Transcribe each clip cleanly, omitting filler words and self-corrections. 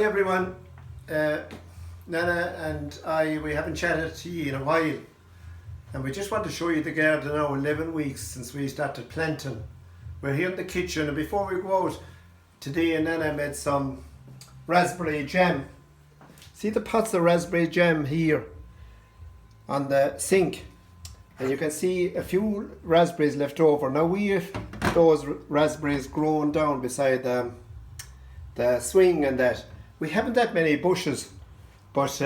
Hey everyone, Nana and we haven't chatted to you in a while, and we just want to show you the garden now. 11 weeks since we started planting. We're here in the kitchen, and before we go out today, Nana made some raspberry jam. See the pots of raspberry jam here on the sink, and you can see a few raspberries left over. Now we have those raspberries grown down beside the swing and that. We haven't that many bushes, but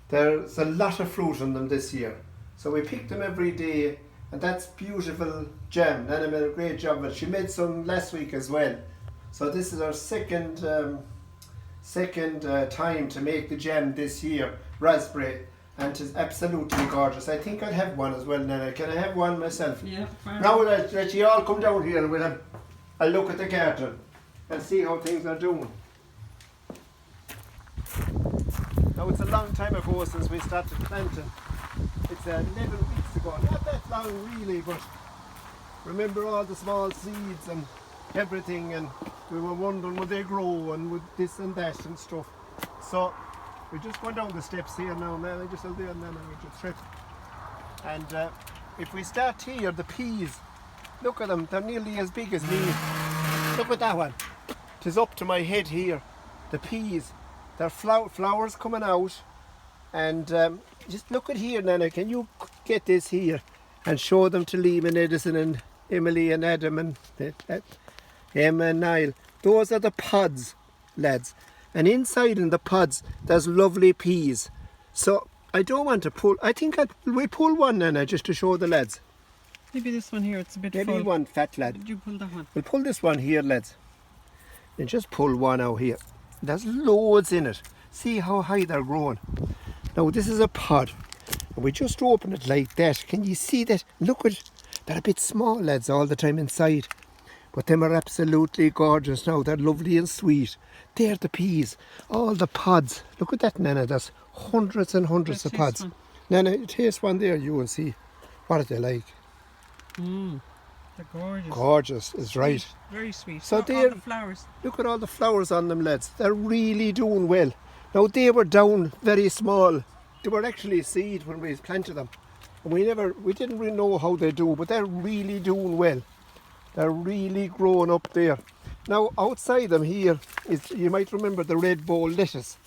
there's a lot of fruit on them this year. So we pick them every day, and that's beautiful jam. Nana made a great job of it. She made some last week as well. So this is our second time to make the jam this year, raspberry, and it's absolutely gorgeous. I think I'll have one as well, Nana. Can I have one myself? Yeah, fine. Now let you all come down here and we'll have a look at the garden and see how things are doing. Now it's a long time ago since we started planting. It's 11 weeks ago, not that long really, but remember all the small seeds and everything, and we were wondering would they grow and would this and that and stuff. So we're just going down the steps here now, man. I just out there and then with the thread. And if we start here, the peas, look at them, they're nearly as big as me. Look at that one. It is up to my head here. The peas. There are flowers coming out, and just look at here, Nana. Can you get this here and show them to Liam and Edison and Emily and Adam and Emma and Niall? Those are the pods, lads, and inside in the pods there's lovely peas. So I don't want to pull. I think we pull one, Nana, just to show the lads. Maybe this one here, it's a bit Maybe full. one fat lad. Did you pull that one? We'll pull this one here, lads, and just pull one out here. There's loads in it. See how high they're growing. Now this is a pod, and we just open it like that. Can you see that? Look at, they're a bit small, lads, all the time inside, but them are absolutely gorgeous now. They're lovely and sweet. They're the peas, all the pods. Look at that, Nana. There's hundreds and hundreds of pods. One. Nana, taste one there. You will see what are they like. They're gorgeous. Gorgeous is right. Very sweet. So Look, all they're- the flowers. Look at all the flowers on them, lads. They're really doing well. Now they were down very small. They were actually seed when we planted them, and we didn't really know how they do, but they're really doing well. They're really growing up there. Now outside them here is, you might remember, the red bowl lettuce.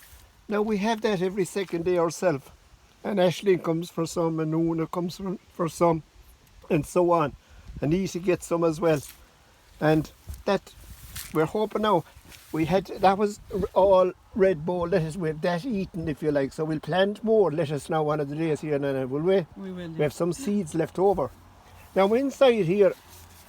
Now we have that every second day ourselves, and Ashley comes for some, and Una comes for some, and so on. Anita gets some as well. And that, we're hoping now, that was all red bowl lettuce. We have that eaten, if you like, so we'll plant more lettuce now one of the days here, Nana, will we? We will. We have some seeds left over. Now inside here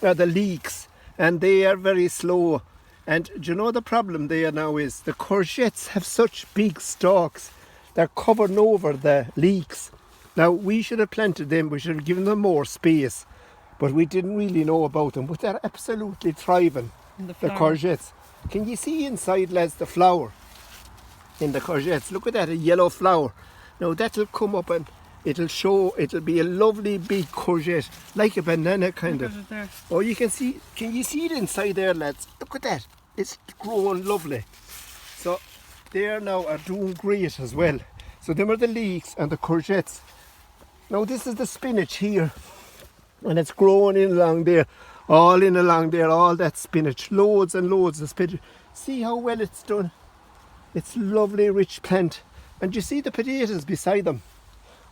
are the leeks, and they are very slow. And do you know the problem there now is the courgettes have such big stalks. They're covering over the leeks. Now we should have planted them, we should have given them more space, but we didn't really know about them. But they're absolutely thriving, And the the flowers. courgettes. Can you see inside, lads, the flower in the courgettes? Look at that, a yellow flower. Now that'll come up and it'll be a lovely big courgette, like a banana kind Look of. at it there. Oh, can you see it inside there, lads? Look at that. It's growing lovely. So they now are doing great as well. So them are the leeks and the courgettes. Now this is the spinach here, and it's growing in along there, all that spinach, loads and loads of spinach. See how well it's done. It's lovely, rich plant. And you see the potatoes beside them.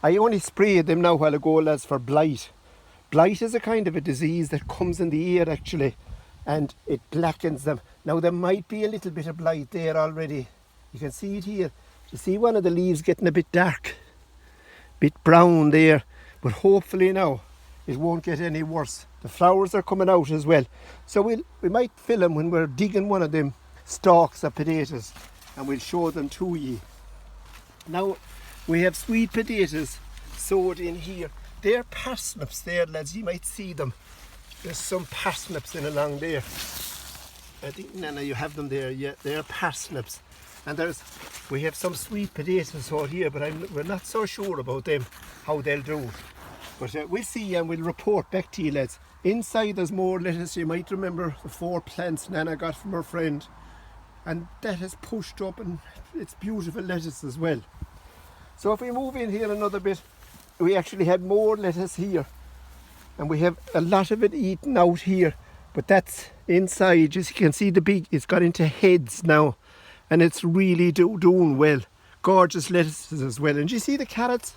I only sprayed them now a while ago, lads, for blight. Blight is a kind of a disease that comes in the air actually, and it blackens them. Now there might be a little bit of blight there already. You can see it here. You see one of the leaves getting a bit dark, bit brown there, but hopefully now it won't get any worse. The flowers are coming out as well, so we might fill them when we're digging one of them stalks of potatoes, and we'll show them to ye. Now we have sweet potatoes sowed in here. They're parsnips there, lads. You might see them. There's some parsnips in along there. I think, Nana, you have them there. Yeah, they're parsnips. And we have some sweet potatoes out here, but we're not so sure about them, how they'll do. But we'll see and we'll report back to you, lads. Inside there's more lettuce. You might remember the 4 plants Nana got from her friend. and that has pushed up, and it's beautiful lettuce as well. So if we move in here another bit, we actually had more lettuce here, and we have a lot of it eaten out here, but that's inside. As you can see, it's got into heads now, and it's really doing well. Gorgeous lettuces as well. And you see the carrots?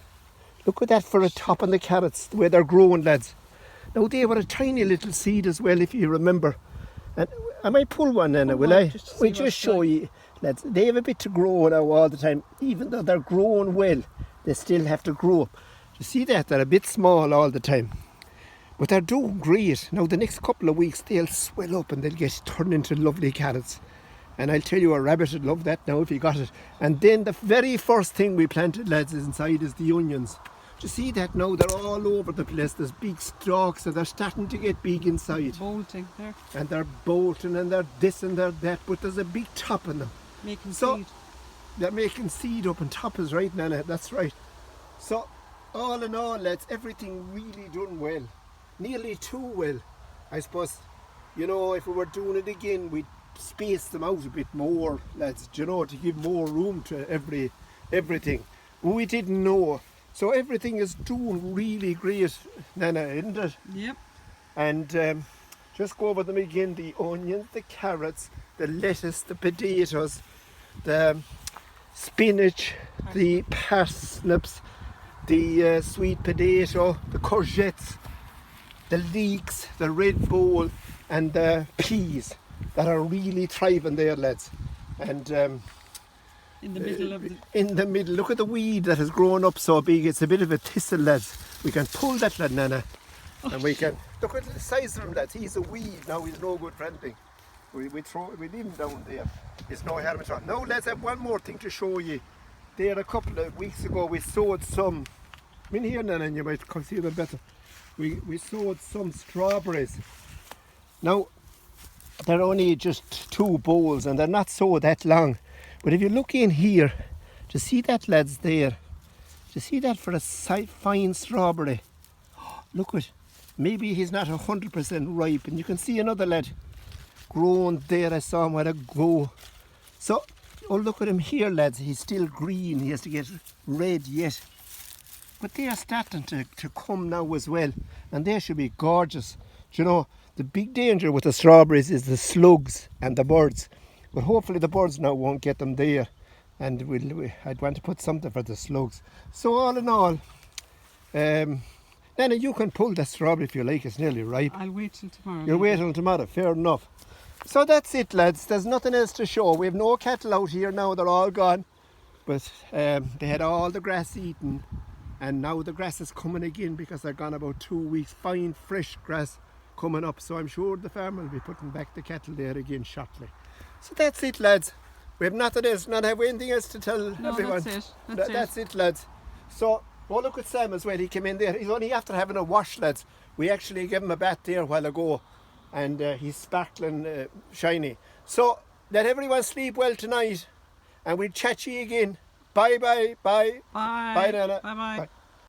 Look at that for a top on the carrots, the way they're growing, lads. Now they were a tiny little seed as well, if you remember. And I might pull one, Nana, will I? We'll just show you, lads. They have a bit to grow now all the time. Even though they're growing well, they still have to grow up. You see that? They're a bit small all the time. But they're doing great. Now the next couple of weeks they'll swell up and they'll get turned into lovely carrots. And I'll tell you, a rabbit would love that now if he got it. And then the very first thing we planted, lads, inside is the onions. Do you see that now? They're all over the place. There's big stalks and they're starting to get big inside. Bolting there. And they're bolting and they're this and they're that. But there's a big top in them. Making So seed. they're making seed up on top is right, Nana. That's right. So all in all, lads, everything really done well. Nearly too well. I suppose, you know, if we were doing it again, we'd space them out a bit more, lads, you know, to give more room to everything. We didn't know. So everything is doing really great, Nana, isn't it? Yep. And just go over them again, the onions, the carrots, the lettuce, the potatoes, the spinach, the parsnips, the sweet potato, the courgettes, the leeks, the red bole, and the peas that are really thriving there, lads. And In the middle of the... in the middle, look at the weed that has grown up so big. It's a bit of a thistle, lads. We can pull that, lad, Nana. And we can look at the size of him, lads. He's a weed now. He's no good for anything. We leave him down there. It's no harm at all. Now let's have one more thing to show you. There a couple of weeks ago we sowed some. I'm in here, Nana, and you might see them better. We sowed some strawberries. Now they're only just 2 bowls and they're not so that long. But if you look in here, do you see that, lads, there? Do you see that for a fine strawberry? Look at, maybe he's not 100% ripe, and you can see another lad grown there. I saw him a while ago. So, oh, look at him here, lads. He's still green. He has to get red yet. But they are starting to come now as well, and they should be gorgeous. Do you know, the big danger with the strawberries is the slugs and the birds. But hopefully the birds now won't get them there, and I'd want to put something for the slugs. So all in all, Nana, you can pull the strawberry if you like. It's nearly ripe. I'll wait till tomorrow. You'll wait till tomorrow, fair enough. So that's it, lads. There's nothing else to show. We have no cattle out here now. They're all gone. But they had all the grass eaten, and now the grass is coming again because they're gone about 2 weeks. Fine, fresh grass coming up. So I'm sure the farmer will be putting back the cattle there again shortly. So that's it, lads. We have nothing else, not have anything else to tell everyone. That's it. That's it, lads. So, oh, look at Sam as well. He came in there. He's only after having a wash, lads. We actually gave him a bath there a while ago, and he's sparkling shiny. So, let everyone sleep well tonight, and we'll chat to you again. Bye, bye, bye. Bye. Bye, Nana. Bye-bye. Bye.